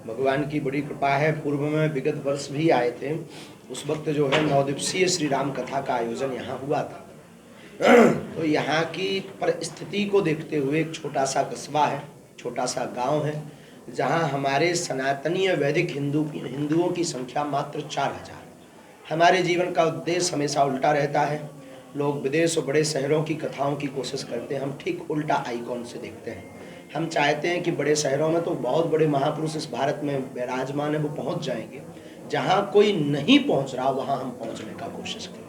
भगवान की बड़ी कृपा है। पूर्व में विगत वर्ष भी आए थे, उस वक्त जो है 9 दिवसीय श्री राम कथा का आयोजन यहाँ हुआ था। तो यहाँ की परिस्थिति को देखते हुए एक छोटा सा कस्बा है, छोटा सा गांव है, जहाँ हमारे सनातनीय वैदिक हिंदुओं की संख्या मात्र 4000। हमारे जीवन का उद्देश्य हमेशा उल्टा रहता है। लोग विदेश और बड़े शहरों की कथाओं की कोशिश करते हैं, हम ठीक उल्टा आइकॉन से देखते हैं। हम चाहते हैं कि बड़े शहरों में तो बहुत बड़े महापुरुष इस भारत में विराजमान है, वो पहुंच जाएंगे। जहां कोई नहीं पहुंच रहा वहां हम पहुंचने का कोशिश करें।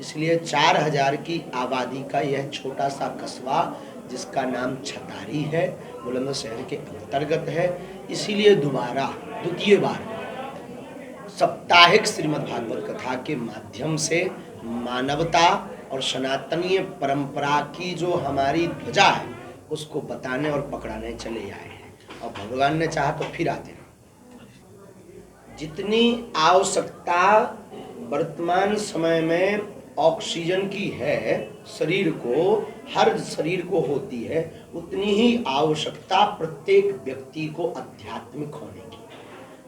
इसलिए 4000 की आबादी का यह छोटा सा कस्बा, जिसका नाम छतारी है, बुलंदशहर के अंतर्गत है। इसीलिए द्वितीय बार साप्ताहिक श्रीमद् भागवत कथा के माध्यम से मानवता और सनातनीय परंपरा की जो हमारी ध्वजा है उसको बताने और पकड़ाने चले आए हैं। और भगवान ने चाहा तो फिर आते हैं। जितनी आवश्यकता वर्तमान समय में ऑक्सीजन की है शरीर को, हर शरीर को होती है, उतनी ही आवश्यकता प्रत्येक व्यक्ति को आध्यात्मिक होने की।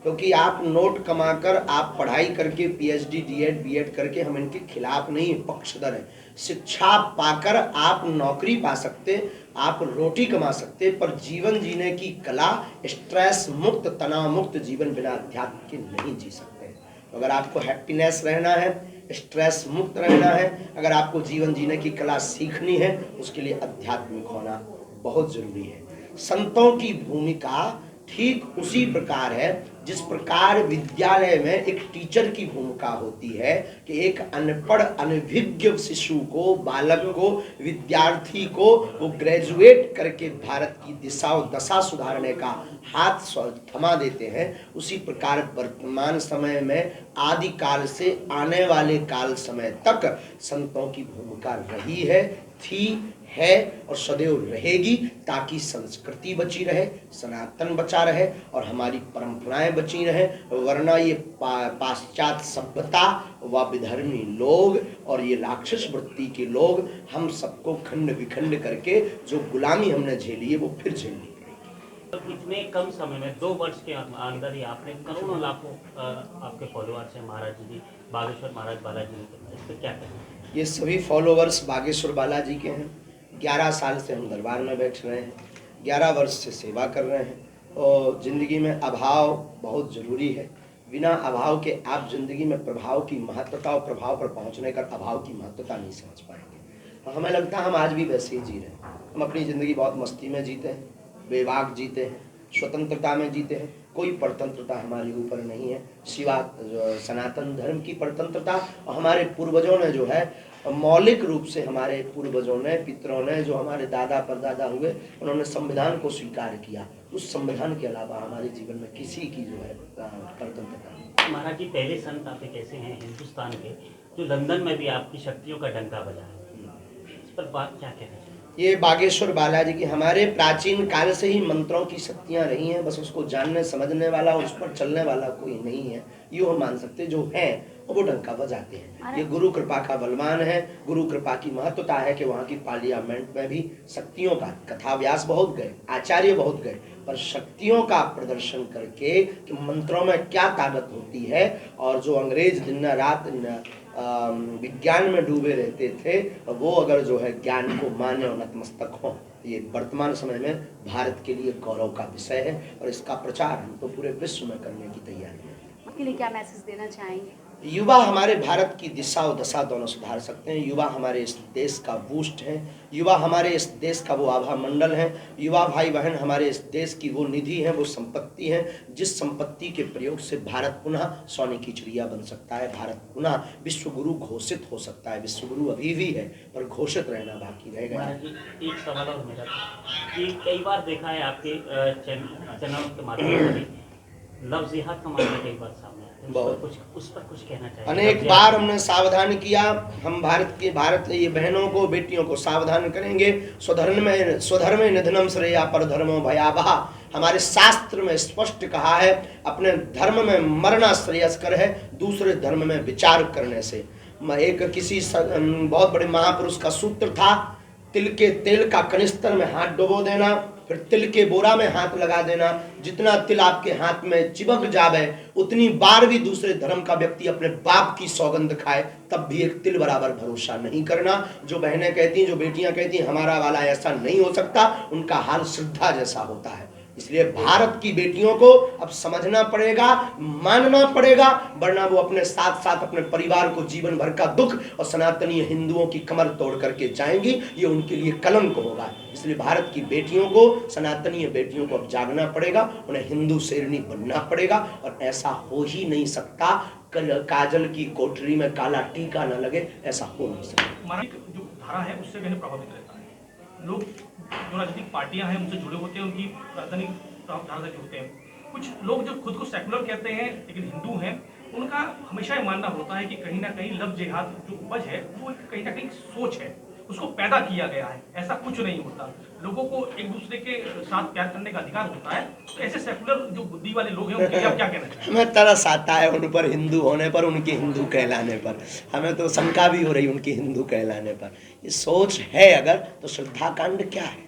क्योंकि आप नोट कमाकर, आप पढ़ाई करके, पीएचडी, डीएड, बीएड करके, हम इनके खिलाफ नहीं, पक्षधर हैं। शिक्षा पाकर आप नौकरी पा सकते, आप रोटी कमा सकते, पर जीवन जीने की कला, स्ट्रेस मुक्त, तनाव मुक्त जीवन बिना अध्यात्म के नहीं जी सकते। तो अगर आपको हैप्पीनेस रहना है, स्ट्रेस मुक्त रहना है, अगर आपको जीवन जीने की कला सीखनी है, उसके लिए आध्यात्मिक होना बहुत जरूरी है। संतों की भूमिका ठीक उसी प्रकार है जिस प्रकार विद्यालय में एक टीचर की भूमिका होती है कि एक अनपढ़ अनभिज्ञ शिशु को, बालक को, विद्यार्थी को वो ग्रेजुएट करके भारत की दिशा और दशा सुधारने का हाथ थमा देते हैं। उसी प्रकार वर्तमान समय में आदि काल से आने वाले काल समय तक संतों की भूमिका रही है, थी, है और सदैव रहेगी, ताकि संस्कृति बची रहे, सनातन बचा रहे और हमारी परंपराएं बची रहे। वरना ये पाश्चात्य सभ्यता व विधर्मी लोग और ये राक्षस वृत्ति के लोग हम सबको खंड विखंड करके जो गुलामी हमने झेली है वो फिर झेलनी पड़ेगी। तो इतने कम समय में 2 वर्ष के अंदर ही आपने करोड़ों लाखों आपके फॉलोअर्स हैं महाराज जी, बागेश्वर महाराज बालाजी जी, इस पर क्या कहें? ये सभी फॉलोअर्स बागेश्वर बालाजी के हैं। 11 साल से हम दरबार में बैठ रहे हैं, 11 वर्ष से सेवा कर रहे हैं। और ज़िंदगी में अभाव बहुत ज़रूरी है। बिना अभाव के आप ज़िंदगी में प्रभाव की महत्वता और प्रभाव पर पहुंचने का अभाव की महत्वता नहीं समझ पाएंगे। हमें लगता है हम आज भी वैसे ही जी रहे हैं। हम अपनी ज़िंदगी बहुत मस्ती में जीते हैं, बेबाक जीते हैं, स्वतंत्रता में जीते हैं। कोई परतंत्रता हमारे ऊपर नहीं है सिवा सनातन धर्म की परतंत्रता। और हमारे पूर्वजों ने जो है मौलिक रूप से, हमारे पूर्वजों ने, पितरों ने, जो हमारे दादा परदादा हुए, उन्होंने संविधान को स्वीकार किया। उस संविधान के अलावा हमारे जीवन में किसी की जो है परतंत्रता नहीं। महाराज जी, पहले संत आप एक ऐसे हैं हिंदुस्तान के जो लंदन में भी आपकी शक्तियों का डंका बजा है, इस पर बात क्या कहना चाहिए? ये बागेश्वर बालाजी की हमारे प्राचीन काल से ही मंत्रों की शक्तियां रही हैं, बस उसको जानने समझने वाला और उस पर चलने वाला कोई नहीं है। यूँ हम मान सकते जो हैं वो डंका बजाते हैं। ये गुरु कृपा का बलवान है। गुरु कृपा की महत्वता है कि वहाँ की पार्लियामेंट में भी शक्तियों का कथा व्यास बहुत गए, आचार्य बहुत गए, पर शक्तियों का प्रदर्शन करके कि मंत्रों में क्या ताकत होती है। और जो अंग्रेज दिन रात विज्ञान में डूबे रहते थे, वो अगर जो है ज्ञान को माने और नतमस्तक हो, ये वर्तमान समय में भारत के लिए गौरव का विषय है। और इसका प्रचार हम तो पूरे विश्व में करने की तैयारी है। आपके लिए क्या मैसेज देना चाहेंगे? युवा हमारे भारत की दिशा और दशा दोनों सुधार सकते हैं। युवा हमारे इस देश का बूस्ट है, युवा हमारे इस देश का वो आभा मंडल है। युवा भाई बहन हमारे इस देश की वो निधि है, वो संपत्ति है, जिस संपत्ति के प्रयोग से भारत पुनः सोने की चिड़िया बन सकता है, भारत पुनः विश्व गुरु घोषित हो सकता है। विश्व गुरु अभी भी है, पर घोषित रहना बाकी रहेगा। महाराज जी, एक सवाल और मेरा कि कई बार देखा है आपके चैनल के माध्यम से लव जिहाद का मामला कई बार सामने उस पर कुछ कहना चाहिए? अनेक बार हमने सावधान किया। हम भारत ये बहनों को, बेटियों को सावधान करेंगे। स्वधर्म निधनम श्रेया परधर्मो भयावह। हमारे शास्त्र में स्पष्ट कहा है, अपने धर्म में मरना श्रेयस्कर है दूसरे धर्म में विचार करने से। एक किसी बहुत बड़े महापुरुष का सूत्र था, तिल के तेल का कनिस्तर में हाथ डुबो देना फिर तिल के बोरा में हाथ लगा देना, जितना तिल आपके हाथ में चिपक जावे उतनी बार भी दूसरे धर्म का व्यक्ति अपने बाप की सौगंध खाए तब भी एक तिल बराबर भरोसा नहीं करना। जो बहनें कहती हैं, जो बेटियां कहती हैं हमारा वाला ऐसा नहीं हो सकता, उनका हाल श्रद्धा जैसा होता है। इसलिए भारत की बेटियों को अब समझना पड़ेगा, मानना पड़ेगा, वरना वो अपने साथ साथ अपने परिवार को जीवन भर का दुख और सनातनी हिंदुओं की कमर तोड़ करके जाएंगी, ये उनके लिए कलंक होगा। इसलिए भारत की बेटियों को, सनातनी बेटियों को अब जागना पड़ेगा, उन्हें हिंदू शेरनी बनना पड़ेगा। और ऐसा हो ही नहीं सकता, काजल की कोठरी में काला टीका न लगे, ऐसा हो नहीं सकता। जो धारा है उससे कहने प्रभावित रहता है। लोग जो राजनीतिक पार्टियां हैं उनसे जुड़े होते हैं, उनकी राजधानी धारा से जुड़ते हैं। कुछ लोग जो खुद को सेकुलर कहते हैं लेकिन हिंदू हैं, उनका हमेशा ये मानना होता है कि कहीं ना कहीं लव जिहाद जो उपज है वो कहीं ना कहीं सोच है, उसको पैदा किया गया है। ऐसा कुछ नहीं होता, लोगों को एक दूसरे के साथ प्यार करने का अधिकार होता है। तो ऐसे सेकुलर जो बुद्धि वाले लोग हैं उनके लिए आप क्या कहना चाहेंगे? हमें तरस आता है उन पर, हिंदू होने पर, उनके हिंदू कहलाने पर। हमें तो शंका भी हो रही उनके हिंदू कहलाने पर। ये सोच है अगर, तो श्रद्धा कांड क्या है?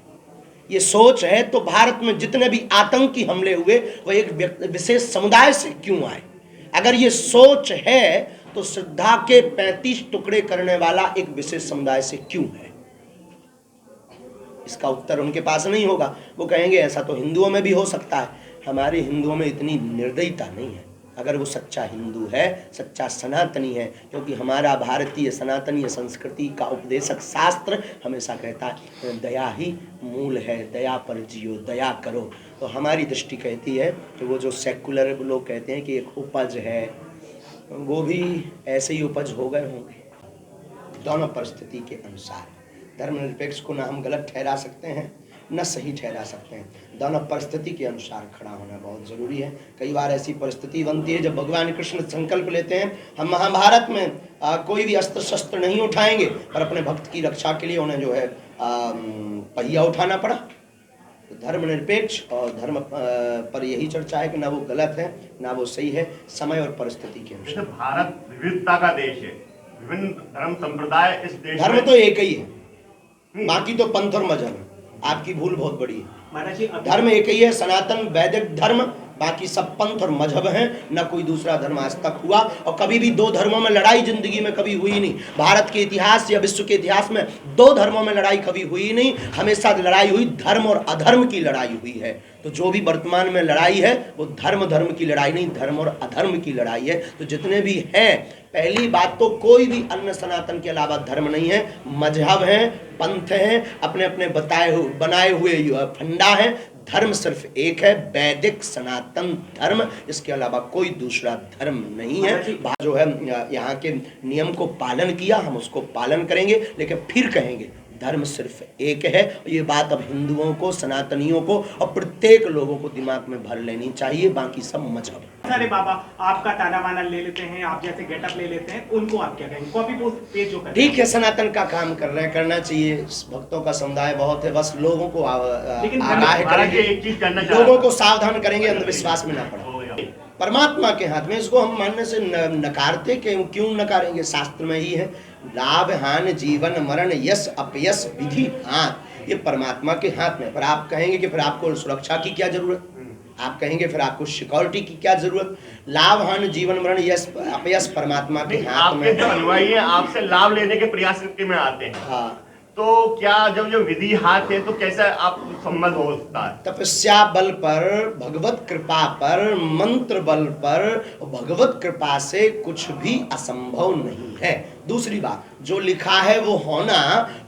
ये सोच है तो भारत में जितने भी आतंकी हमले हुए वो एक विशेष समुदाय से क्यों आए? अगर ये सोच है तो श्रद्धा के 35 टुकड़े करने वाला एक विशेष समुदाय से क्यों है? इसका उत्तर उनके पास नहीं होगा। वो कहेंगे ऐसा तो हिंदुओं में भी हो सकता है। हमारे हिंदुओं में इतनी निर्दयता नहीं है। अगर वो सच्चा हिंदू है, सच्चा सनातनी है, क्योंकि हमारा भारतीय सनातनीय संस्कृति का उपदेशक शास्त्र हमेशा कहता है दया ही मूल है, दया पर जियो, दया करो। तो हमारी दृष्टि कहती है कि वो जो सेकुलर लोग कहते हैं कि एक उपज है, वो भी ऐसे ही उपज हो गए होंगे। दोनों परिस्थिति के अनुसार धर्मनिरपेक्ष को ना हम गलत ठहरा सकते हैं न सही ठहरा सकते हैं। दोनों परिस्थिति के अनुसार खड़ा होना बहुत ज़रूरी है। कई बार ऐसी परिस्थिति बनती है जब भगवान कृष्ण संकल्प लेते हैं हम महाभारत में कोई भी अस्त्र शस्त्र नहीं उठाएंगे, पर अपने भक्त की रक्षा के लिए उन्हें जो है पहिया उठाना पड़ा। तो धर्मनिरपेक्ष और धर्म पर यही चर्चा है कि ना वो गलत है ना वो सही है, समय और परिस्थिति के अनुसार। भारत विविधता का देश है, विभिन्न धर्म संप्रदाय इस देश धर्म में तो एक ही है, बाकी तो पंथ और मजहब है। आपकी भूल बहुत बड़ी है। धर्म एक ही है, सनातन वैदिक धर्म, बाकी सब पंथ और मजहब हैं। न कोई दूसरा धर्म आज तक हुआ, और कभी भी दो धर्मों में लड़ाई जिंदगी में कभी हुई नहीं। भारत के इतिहास या विश्व के इतिहास में दो धर्मों में लड़ाई कभी हुई नहीं। हमेशा लड़ाई हुई धर्म और अधर्म की लड़ाई हुई है। तो जो भी वर्तमान में लड़ाई है वो धर्म की लड़ाई नहीं, धर्म और अधर्म की लड़ाई है। तो जितने भी हैं, पहली बात तो कोई भी अन्य सनातन के अलावा धर्म नहीं है, मजहब है, पंथ हैं, अपने अपने बनाए हुए फंडा है। धर्म सिर्फ एक है, वैदिक सनातन धर्म, इसके अलावा कोई दूसरा धर्म नहीं है। जो है यहाँ के नियम को पालन किया, हम उसको पालन करेंगे, लेकिन फिर कहेंगे धर्म सिर्फ एक है। ये बात अब हिंदुओं को, सनातनियों को और प्रत्येक लोगों को दिमाग में भर लेनी चाहिए। बाकी सब मजहब। अरे बाबा, आपका ताना बाना ले लेते हैं, आप जैसे गेटअप ले लेते हैं, उनको आप क्या कहेंगे? कॉपी पेज जो करते हैं। ठीक है, सनातन का काम कर रहे हैं, करना चाहिए। भक्तों का समुदाय बहुत है, बस लोगों को आगाह करेंगे, लोगों को सावधान करेंगे, अंधविश्वास में ना पड़े। परमात्मा के हाथ में, इसको हम मानने से नकारते क्यों नकारेंगे? शास्त्र में ही है, लाभ हानि जीवन मरण यश अपयश विधि हाथ, ये परमात्मा के हाथ में। पर आप कहेंगे कि फिर आपको सुरक्षा की क्या जरूरत, आप कहेंगे फिर आपको सिक्योरिटी की क्या जरूरत? लाभ हानि जीवन मरण यश अपयश परमात्मा के हाथ में। आपके जो अनुयायी हैं आपसे लाभ लेने के प्रयास में आते हैं, हाँ, तो क्या जब जो विधि हाथ है तो कैसा आप संबंध हो सकता है? तपस्या बल पर, भगवत कृपा पर, मंत्र बल पर, भगवत कृपा से कुछ भी असंभव नहीं है। दूसरी बात, जो लिखा है वो होना,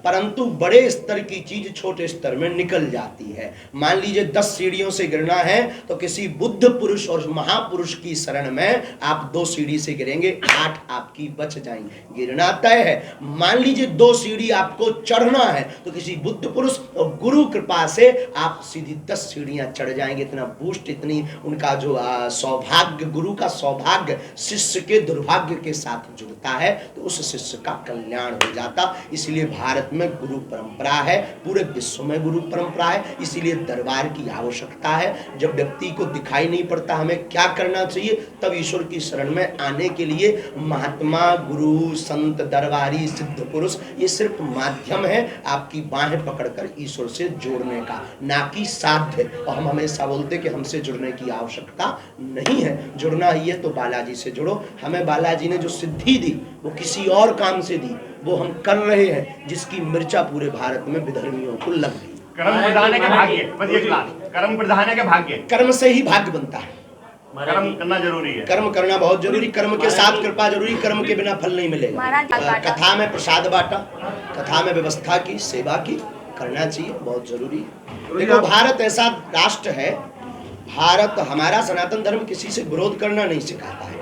परंतु बड़े स्तर की चीज छोटे स्तर में निकल जाती है। मान लीजिए 10 सीढ़ियों से गिरना है तो किसी बुद्ध पुरुष और महापुरुष की शरण में आप 2 सीढ़ी से गिरेंगे, 8 आपकी बच जाएंगे, गिरना तय है। मान लीजिए 2 सीढ़ी आपको चढ़ना है तो किसी बुद्ध पुरुष और गुरु कृपा से आप सीधी 10 सीढ़ियां चढ़ जाएंगे। इतना बूस्ट, इतनी उनका जो सौभाग्य, गुरु का सौभाग्य शिष्य के दुर्भाग्य के साथ जुड़ता है। तो उस शिष्य का कल्याण हो जाता। इसलिए भारत में गुरु परंपरा है, पूरे विश्व में गुरु परंपरा है, इसीलिए दरबार की आवश्यकता है। जब व्यक्ति को दिखाई नहीं पड़ता हमें क्या करना चाहिए, तब ईश्वर की शरण में आने के लिए महात्मा, गुरु, संत, दरबारी, सिद्ध पुरुष ये सिर्फ माध्यम है आपकी बाहें पकड़कर ईश्वर से जोड़ने का, ना कि साध्य। और हम हमेशा बोलते कि हमसे जुड़ने की आवश्यकता नहीं है, जुड़ना ही है तो बालाजी से जुड़ो। हमें बालाजी ने जो सिद्धि दी वो किसी और काम से दी, वो हम कर रहे हैं, जिसकी मिर्चा पूरे भारत में विधर्मियों को लग गई। कर्म प्रधान है के भाग्य, बस एक लाख, कर्म प्रधान है के भाग्य, कर्म से ही भाग्य बनता है। कर्म करना जरूरी है, कर्म करना बहुत जरूरी, कर्म के साथ कृपा जरूरी, कर्म के बिना फल नहीं मिलेगा। कथा में प्रसाद बांटा, कथा में व्यवस्था की, सेवा की, करना चाहिए, बहुत जरूरी है। देखो भारत ऐसा राष्ट्र है, भारत हमारा सनातन धर्म किसी से विरोध करना नहीं सिखाता है।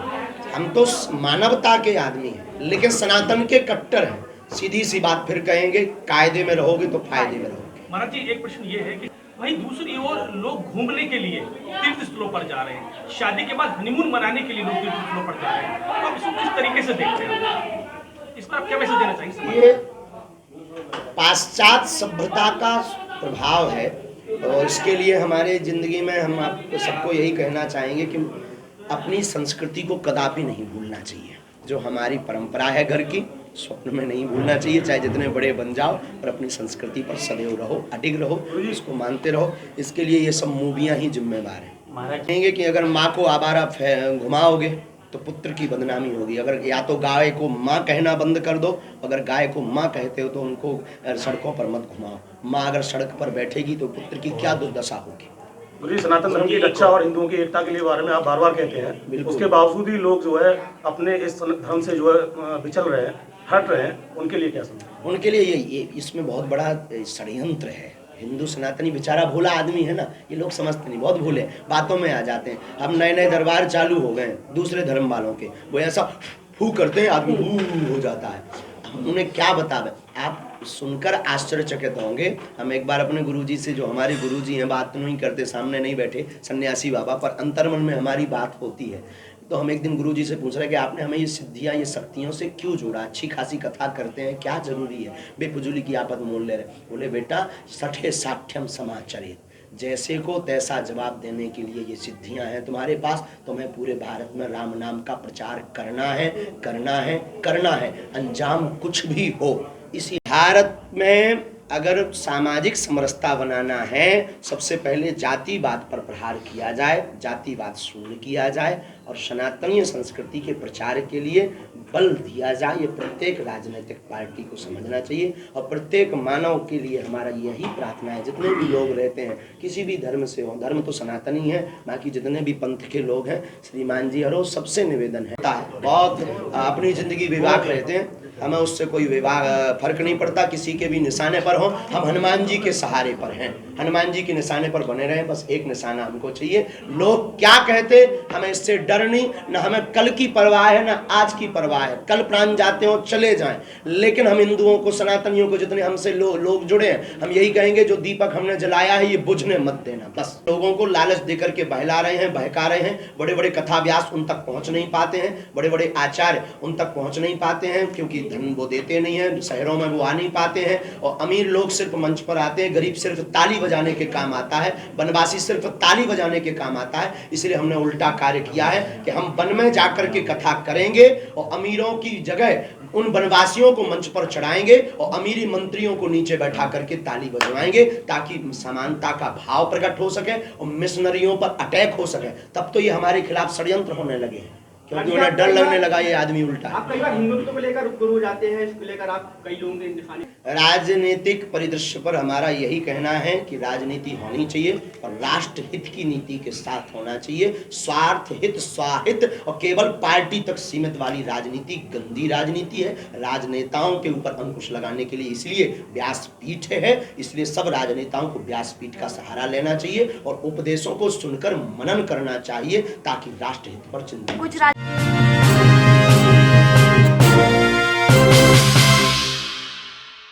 हम तो मानवता के आदमी हैं, लेकिन सनातन के कट्टर हैं। सीधी सी बात फिर कहेंगे, कायदे में रहोगे तो फायदे में रहोगे। महाराज जी एक प्रश्न ये है कि वहीं दूसरी ओर लोग घूमने के लिए तीर्थ स्थलों पर जा रहे हैं, शादी के बाद हनीमून मनाने के लिए लोग तीर्थ स्थलों पर जा रहे हैं, तो आप इसको किस तरीके से देखते हैं? इस पर आप क्या मैसेज देना चाहेंगे? ये पाश्चात्य सभ्यता का प्रभाव है और इसके लिए हमारे जिंदगी में हम आपको सबको यही कहना चाहेंगे कि अपनी संस्कृति को कदापि नहीं भूलना चाहिए। जो हमारी परंपरा है घर की, स्वप्न में नहीं भूलना चाहिए, चाहे जितने बड़े बन जाओ, पर अपनी संस्कृति पर सदैव रहो, अडिग रहो, इसको मानते रहो। इसके लिए ये सब मूवियाँ ही जिम्मेवार हैं। महाराज कहेंगे कि अगर माँ को आवारा घुमाओगे तो पुत्र की बदनामी होगी। अगर या तो गाय को माँ कहना बंद कर दो, अगर गाय को माँ कहते हो तो उनको सड़कों पर मत घुमाओ। माँ अगर सड़क पर बैठेगी तो पुत्र की क्या दुर्दशा होगी। गुरुजी, सनातन धर्म की रक्षा और हिंदुओं की एकता के लिए बारे में आप बार बार कहते हैं, उसके बावजूद ही लोग जो है अपने इस धर्म से जो है विचल रहे हैं, हट रहे हैं, उनके लिए क्या समझें? उनके लिए ये इसमें बहुत बड़ा षड्यंत्र है। हिंदू सनातनी बेचारा भोला आदमी है ना, ये लोग समझते नहीं, बहुत भोले, बातों में आ जाते हैं। अब नए नए दरबार चालू हो गए दूसरे धर्म वालों के, वो ऐसा फू करते हैं, आदमी फू हो जाता है। हम उन्हें क्या बतावें, आप सुनकर आश्चर्यचकित होंगे। हम एक बार अपने गुरुजी से, जो हमारे गुरुजी हैं, बात नहीं करते, सामने नहीं बैठे, सन्यासी बाबा, पर अंतर्मन में हमारी बात होती है। तो हम एक दिन गुरुजी से पूछ रहे कि आपने हमें ये सिद्धियां, ये शक्तियों से क्यों जोड़ा? अच्छी खासी कथा करते हैं, क्या जरूरी है? बेफजूली की आपत मोल ले रहे। बोले बेटा, सठे साठ्यम समाचरित, जैसे को तैसा जवाब देने के लिए ये सिद्धियां हैं तुम्हारे पास। तुम्हें पूरे भारत में राम नाम का प्रचार करना है, करना है, करना है, अंजाम कुछ भी हो। इसी भारत में अगर सामाजिक समरसता बनाना है, सबसे पहले जातिवाद पर प्रहार किया जाए, जातिवाद शून्य किया जाए और सनातनीय संस्कृति के प्रचार के लिए बल दिया जाए। ये प्रत्येक राजनीतिक पार्टी को समझना चाहिए और प्रत्येक मानव के लिए हमारा यही प्रार्थना है। जितने भी लोग रहते हैं, किसी भी धर्म से हो, धर्म तो सनातनी है, बाकी जितने भी पंथ के लोग हैं, श्रीमान जी और सबसे निवेदन है, बहुत अपनी जिंदगी विवाह रहते हैं, हमें उससे कोई विवाह फर्क नहीं पड़ता, किसी के भी निशाने पर हो, हम हनुमान जी के सहारे पर हैं, हनुमान जी के निशाने पर बने रहें, बस एक निशाना हमको चाहिए। लोग क्या कहते, हमें इससे डर नहीं, न हमें कल की परवाह है, न आज की परवाह है। कल प्राण जाते हो चले जाएं, लेकिन हम हिंदुओं को, सनातनियों को, जितने हमसे लोग जुड़े हैं, हम यही कहेंगे जो दीपक हमने जलाया है ये बुझने मत देना। बस लोगों को लालच देकर के बहला रहे हैं, बहका रहे हैं। बड़े बड़े कथा व्यास उन तक पहुंच नहीं पाते हैं, बड़े बड़े आचार्य उन तक पहुंच नहीं पाते हैं, क्योंकि धन वो देते नहीं है, शहरों में वो आ नहीं पाते हैं। और अमीर लोग सिर्फ मंच पर आते हैं, गरीब सिर्फ ताली बजाने के काम आता है, वनवासी सिर्फ ताली बजाने के काम आता है। इसलिए हमने उल्टा कार्य किया है कि हम वन में जाकर के कथा करेंगे और अमीरों की जगह उन वनवासियों को मंच पर चढ़ाएंगे और अमीरी मंत्रियों को नीचे बैठा करके ताली बजवाएंगे, ताकि समानता का भाव प्रकट हो सके और मिशनरियों पर अटैक हो सके। तब तो ये हमारे खिलाफ षड्यंत्र होने लगे हैं, क्योंकि उन्हें डर लगने लगा ये आदमी उल्टा। आप कई बार हिंदुत्व को लेकर रुक हो जाते हैं, इसको लेकर आप कई लोगों के निशाने। राजनीतिक परिदृश्य पर हमारा यही कहना है कि राजनीति होनी चाहिए और राष्ट्र हित की नीति के साथ होना चाहिए। स्वार्थ हित, स्वाहित और केवल पार्टी तक सीमित वाली राजनीति गंदी राजनीति है। राजनेताओं के ऊपर अंकुश लगाने के लिए इसलिए व्यासपीठ है, इसलिए सब राजनेताओं को व्यासपीठ का सहारा लेना चाहिए और उपदेशों को सुनकर मनन करना चाहिए, ताकि राष्ट्र हित पर चिंतन।